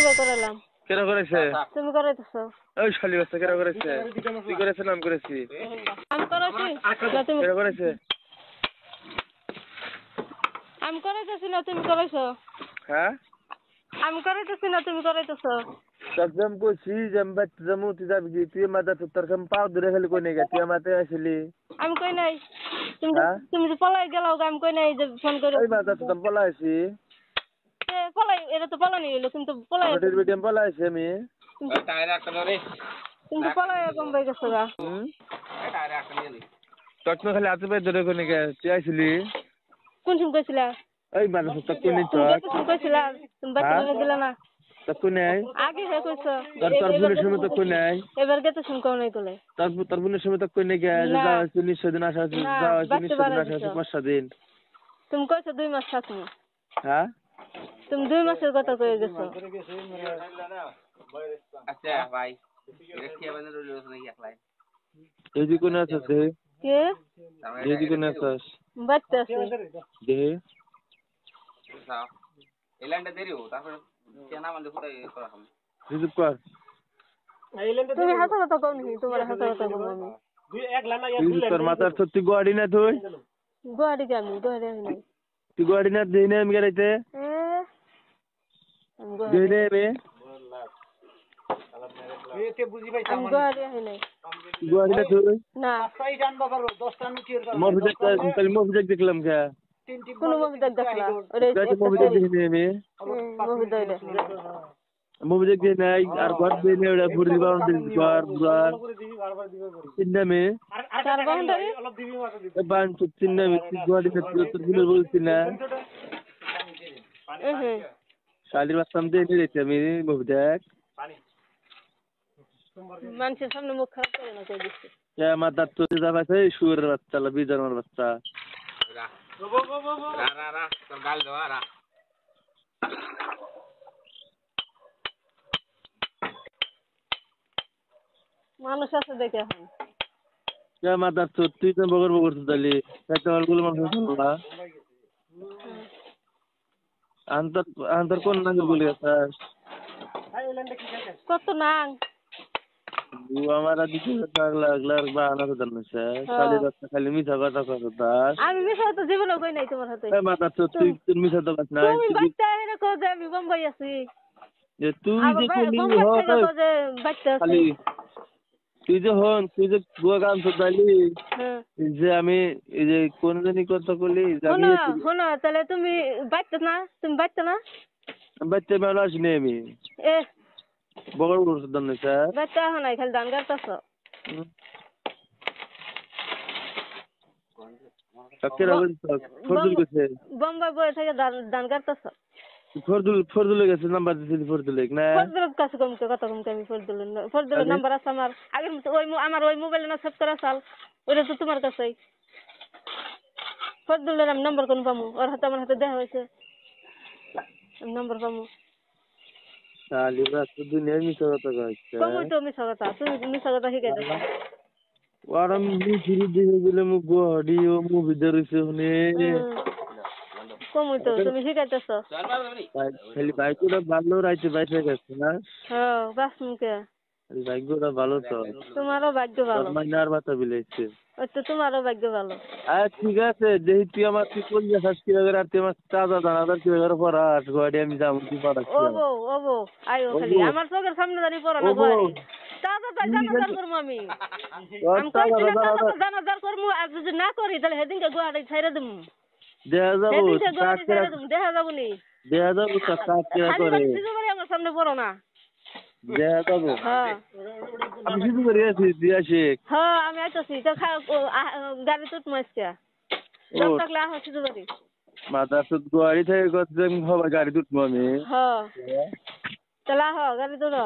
তোরে করালাম। কেন করেছে? তুমি করাইতেছো। ওই শালি বাচ্চা কেন করেছে? তুই করেছে নাম করেছি। আমি করাইছি না তুমি কেন করেছে? আমি করাইতেছি না তুমি করাইছো। হ্যাঁ? আমি করাইতেছি না তুমি করাইতেছো। তখন কইছি যে আমি বাচ্চা যাবো তুই যাবি কি? তুই মাথা তোর কাম পাও ধরে খালি কই নাই তুই আমাতে আসলি। আমি কই নাই। হ্যাঁ? তুমি যে পলাই গেলাও আমি কই নাই যে ফোন করে। ওই মাথা তোর পলাইছি। পলাই এটা তো পলানি হইলো কিন্তু পলাই রোটির বেটিয়াম পলাইছি আমি। কিন্তু পলাই কম হয়ে গেছে গা। তখন খালি হাতে পায়ে ধরে কই নাই তুই আসলি। কোন সময় কইছিলা? ওই মানুষ তক কই নাই তুমি তক। কত সময় কইছিলা? তুমি বাচ্চা দিলা না। তক কই নাই। আগে হে কইছো। তোর বোনের সময় তক কই নাই। এবার গেতে শুন কোন নাই কইলে। তোর বোনের সময় তক কই নাই যে যাও 19 দিন আসা আছে যাও 19 দিন আসা আছে 5 দিন। তুমি কইছো 2 মাস থাকমু। হ্যাঁ? তুমি 2 মাসের কথা কয়ে গেছো। আচ্ছা ভাই রেখে বানা রইলো নাকি একলাই এই কোন আছে দে কে এই কোন আছে বাচ্চা আছে দে যাও এলান্ডা দেরিও তারপর কেনা মানে কোথায় করা হবে রিজুক কর তুমি হাসা কথা কও নি তোমার হাসা কথা কও আমি দুই এক লানা এক রিজুক তোর মাথার সত্যি গোয়াড়ি না তুই গোয়াড়ি আমি নাই তুই গোয়াড়ি না দেই না আমি গেরাইতে দেই না আমি এতে বুঝি ভাই আমি গোয়াড়ি নাই গোয়াড়ি না তুই না পাঁচটাই জানবা পারো 10টা নুকির কারণে মুভি দেখলাম কে কোন মুভি দেখলা ওরে মুভি দেখি আমি মুভি দইলে মুভি দেখি নাই আর ঘর দিয়ে নেড়া বুড়ি বাউন্ডারি ঘর বুড়ার চিন্নামে চার বাউন্ডারি অলপ দিবি মাথা দিবি বান চিন্নামে গোয়াড়ি না তোর গুলো বলছি না শালির বাচ্চা আমি দিয়ে দিয়েছি আমি মুভি দেখ মানুষের সামনে মুখ খারাপ করে না কই দিচ্ছে আমার দাঁত তো যাবাছে শুয়োরের বাচ্চা বিজানোর বাচ্চা রা তোর গাল দেওয়া রা মানুষ আছে দেখে এখন আমার দাঁত তো তুই তো বগর বগর তুলি একটা অলগুলো মানুষ না আন্তর কোন নাঙ্গল বলি আছে কত নাং আমার দিকে লাগলার বাহানা তো জানছে খালি রাস্তা খালি মিছা কথা কথা আমি মিছা তো জীবনে কই নাই তোমার হাতে মাথা তো তুই মিছা তো কথা না তুমি বাচ্চা এনে কো যে আমি বোম্বাই আছি যে তুই যে কোনি খালি তুই যে গুয়া গান তো দালি যে আমি এই যে কোন জানি কথা কইলি শোনো তাহলে তুমি বাচ্চা না বাচ্চা মেলা আসিনি আমি এ বগর বগর দাম স্যার বাচ্চা নাই খালি ধান কাটতাছ কাকের আবার ফরদুল গেছে বোম্বাই বই থেকে ধান কাটতাছ ফরদুল গেছে নাম্বার দিছিলি ফরদুল না ফরদুলের কাছে কম কথা কম আমি ফরদুলের নাম্বার আছে আমার আগের ওই আমার ওই মোবাইলে না সেভ করা চাল ওইটা তো তোমার কাছেই ফরদুলের আমি নাম্বার কোন পামু ওর হাতে আমার হাতে দেখা হয়েছে নাম্বার পামু শালিরা তো দুনিয়ার মিছা কথা কইছে কমই তো মিছা কথা তুমি মিছা কথা শিখাইছো আর আমি ঘুরে দেখে গেলে মু গড়ি ও মুভি ধরেছে হনে কমই তো তুমি শিখাইতেছ খালি বাইকটা ভালো রাইতে বাইরে গেছে না হ্যাঁ বাস মুখে ভাগ্যটা ভালো তো তোমারও ভাগ্য ভালো মাইনার বাতা বিলাইছে ওই তো তোমারও ভাগ্য ভালো ঠিক আছে যেই তুই আমার তুই কোন যাস কিভাবে আর তুই আমার তাজা দানাদার কিভাবে পড়াস গাড়ি আমি যাবো তুই পড়াস ও বো আইও খালি আমার চোখের সামনে দাঁড়িয়ে পড়া না গাড়ি তাজা জানাজার করবো আমি কইছি না তাজা জানাজার করবো আর যদি না করি তাহলে সেদিনকে গুয়াড়ি ছাইড়ে দেবো দেখা যাবো দেখা যাবো নি দেখা যাবো কাজ করে আমার সামনে পড়ো না দেখা যাবো আমি শুধু করে আছি দিয়া শেখ হ্যাঁ আমি আইতাছি তো গাড়ি তুট মাসকা দম থাকলে আহ শুধু করি মাথা সুদ গাড়ি থেকে কত হবে গাড়ি তুটবো আমি হ্যাঁ তাহলে আহ গাড়ি তুটো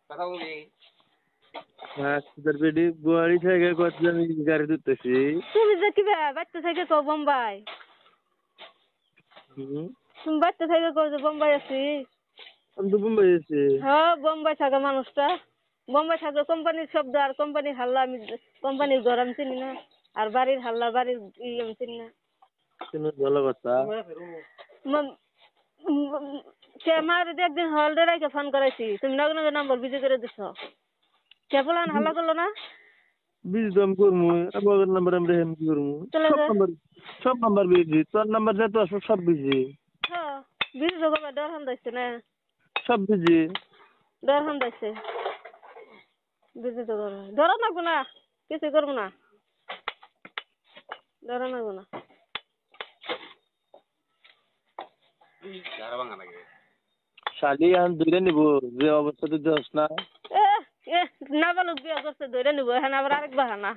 কথা বলি হ্যাঁ সুদার বেডি গাড়ি থেকে কত আমি গাড়ি তুলতেছি তুমি যে কি বাচ্চা থেকে কো বোম্বাই তুমি বাচ্চা থেকে কো যে বোম্বাই আছি আমি তো বোম্বাই আছি হ্যাঁ বোম্বাই থাকা মানুষটা বোম্বাই থাকা কোম্পানির শব্দ আর কোম্পানির হাল্লা আমি কোম্পানির ঘর আমি চিনি না আর বাড়ির হাল্লা বাড়ির আমি চিনি না কেন ভালো কথা কে মার একদিন হলডে রাখে ফোন করাইছি তুমি নগে নগে নম্বর বিজি করে দিছ কে বলান হাল্লা করলো না বিজি তো আমি করবো আমার নাম্বার আমি রেখে কি করবো চলে যা সব নাম্বার বিজি তোর নাম্বার যত আসো সব বিজি হ্যাঁ বিজি তো করবা ডর হান্দাইছে না সব বিজি ডর হান্দাইছে বিজি তো করবা ডর লাগবো না কিছু করবো না ডর লাগবো না যারা ভাঙা লাগে শালি এখন দুইটা নিবো যে অবস্থা তুই যাস না এ এ নাবালক বিয়া করছে ধরে নিবো হ্যাঁ আবার আরেক বাহানা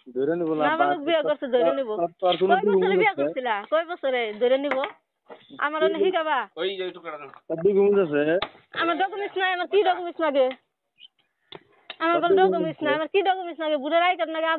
ধরে নিবো না নাবালক বিয়া করছে ধরে নিবো তোর কোনো কয় বছরে বিয়া করছিলা কয় বছরে ধরে নিবো আমার অনেক শিখাবা ওই যে টুকরা দুই গুণ আছে আমার ডকুমেন্টস নাই আমার কি ডকুমেন্টস লাগে আমার কোনো ডকুমেন্টস নাই আমার কি ডকুমেন্টস লাগে বুড়ার আই কার্ড লাগে